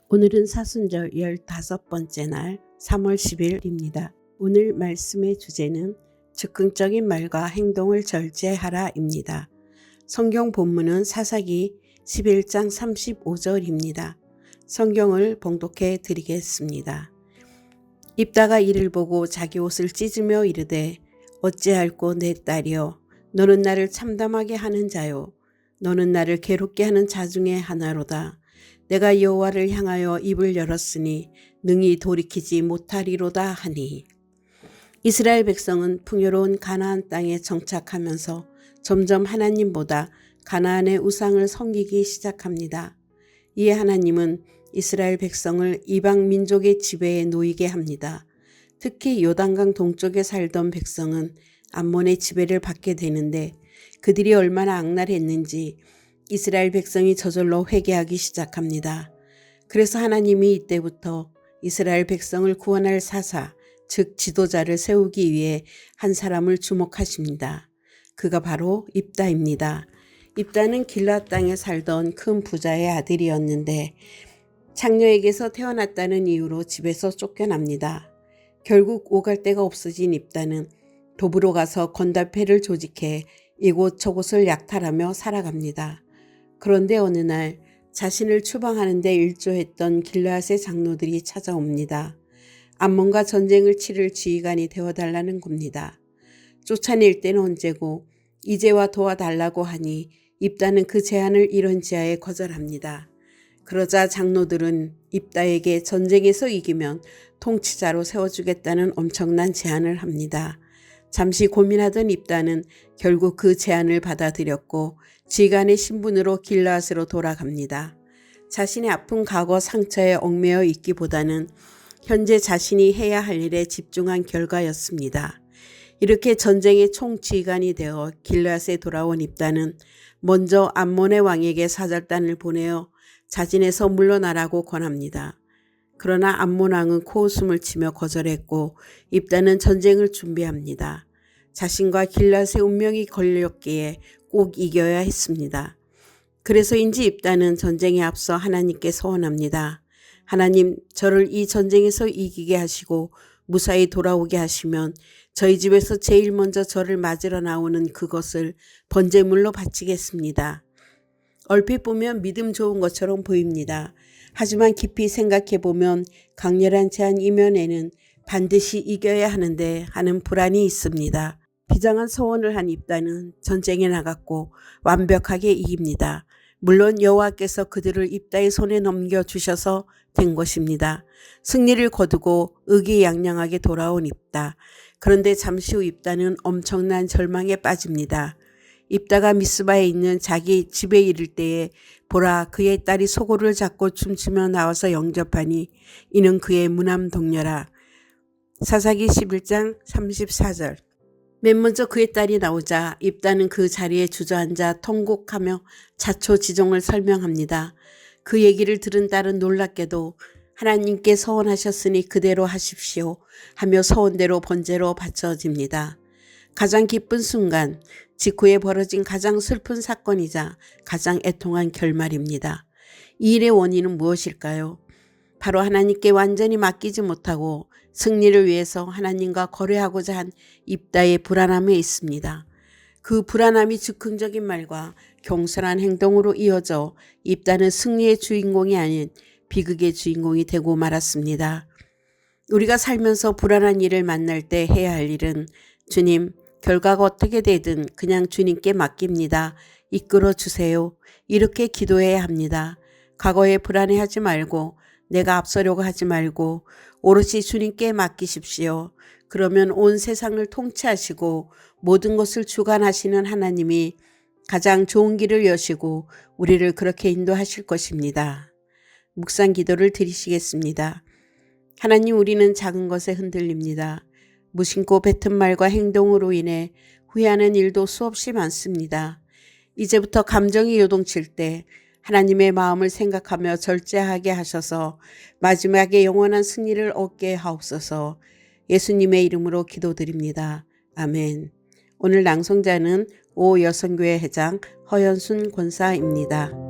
오늘은 사순절 15번째 날 3월 10일입니다. 오늘 말씀의 주제는 즉흥적인 말과 행동을 절제하라입니다. 성경 본문은 사사기 11장 35절입니다. 성경을 봉독해 드리겠습니다. 입다가 이를 보고 자기 옷을 찢으며 이르되 어찌할꼬 내 딸이여 너는 나를 참담하게 하는 자요 너는 나를 괴롭게 하는 자 중에 하나로다. 내가 여호와를 향하여 입을 열었으니 능히 돌이키지 못하리로다 하니. 이스라엘 백성은 풍요로운 가나안 땅에 정착하면서 점점 하나님보다 가나안의 우상을 섬기기 시작합니다. 이에 하나님은 이스라엘 백성을 이방 민족의 지배에 놓이게 합니다. 특히 요단강 동쪽에 살던 백성은 암몬의 지배를 받게 되는데 그들이 얼마나 악랄했는지 이스라엘 백성이 저절로 회개하기 시작합니다. 그래서 하나님이 이때부터 이스라엘 백성을 구원할 사사, 즉 지도자를 세우기 위해 한 사람을 주목하십니다. 그가 바로 입다입니다. 입다는 길앗 땅에 살던 큰 부자의 아들이었는데 장녀에게서 태어났다는 이유로 집에서 쫓겨납니다. 결국 오갈 데가 없어진 입다는 도부로 가서 건달패를 조직해 이곳저곳을 약탈하며 살아갑니다. 그런데 어느 날 자신을 추방하는 데 일조했던 길앗의 장로들이 찾아옵니다. 암몬과 전쟁을 치를 지휘관이 되어달라는 겁니다. 쫓아낼 때는 언제고 이제와 도와달라고 하니 입다는 그 제안을 이런지하에 거절합니다. 그러자 장로들은 입다에게 전쟁에서 이기면 통치자로 세워주겠다는 엄청난 제안을 합니다. 잠시 고민하던 입다는 결국 그 제안을 받아들였고 지휘관의 신분으로 길앗으로 돌아갑니다. 자신의 아픈 과거 상처에 얽매여 있기보다는 현재 자신이 해야 할 일에 집중한 결과였습니다. 이렇게 전쟁의 총지휘관이 되어 길앗에 돌아온 입다는 먼저 암몬의 왕에게 사절단을 보내어 자진해서 물러나라고 권합니다. 그러나 암몬 왕은 코웃음을 치며 거절했고 입다는 전쟁을 준비합니다. 자신과 길앗의 운명이 걸렸기에 꼭 이겨야 했습니다. 그래서인지 입다는 전쟁에 앞서 하나님께 서원합니다. 하나님, 저를 이 전쟁에서 이기게 하시고 무사히 돌아오게 하시면 저희 집에서 제일 먼저 저를 맞으러 나오는 그것을 번제물로 바치겠습니다. 얼핏 보면 믿음 좋은 것처럼 보입니다. 하지만 깊이 생각해 보면 강렬한 제안 이면에는 반드시 이겨야 하는데 하는 불안이 있습니다. 비장한 서원을 한 입다는 전쟁에 나갔고 완벽하게 이깁니다. 물론 여호와께서 그들을 입다의 손에 넘겨주셔서 된 것입니다. 승리를 거두고 의기양양하게 돌아온 입다. 그런데 잠시 후 입다는 엄청난 절망에 빠집니다. 입다가 미스바에 있는 자기 집에 이를 때에 보라 그의 딸이 소고를 잡고 춤추며 나와서 영접하니 이는 그의 무남동녀라. 사사기 11장 34절. 맨 먼저 그의 딸이 나오자 입다는 그 자리에 주저앉아 통곡하며 자초지종을 설명합니다. 그 얘기를 들은 딸은 놀랍게도 하나님께 서원하셨으니 그대로 하십시오 하며 서원대로 번제로 바쳐집니다. 가장 기쁜 순간, 직후에 벌어진 가장 슬픈 사건이자 가장 애통한 결말입니다. 이 일의 원인은 무엇일까요? 바로 하나님께 완전히 맡기지 못하고 승리를 위해서 하나님과 거래하고자 한 입다의 불안함에 있습니다. 그 불안함이 즉흥적인 말과 경솔한 행동으로 이어져 입다는 승리의 주인공이 아닌 비극의 주인공이 되고 말았습니다. 우리가 살면서 불안한 일을 만날 때 해야 할 일은 주님, 결과가 어떻게 되든 그냥 주님께 맡깁니다. 이끌어 주세요. 이렇게 기도해야 합니다. 과거에 불안해하지 말고 내가 앞서려고 하지 말고 오롯이 주님께 맡기십시오. 그러면 온 세상을 통치하시고 모든 것을 주관하시는 하나님이 가장 좋은 길을 여시고 우리를 그렇게 인도하실 것입니다. 묵상 기도를 드리시겠습니다. 하나님, 우리는 작은 것에 흔들립니다. 무심코 뱉은 말과 행동으로 인해 후회하는 일도 수없이 많습니다. 이제부터 감정이 요동칠 때 하나님의 마음을 생각하며 절제하게 하셔서 마지막에 영원한 승리를 얻게 하옵소서. 예수님의 이름으로 기도드립니다. 아멘. 오늘 낭송자는 오여성교회 회장 허연순 권사입니다.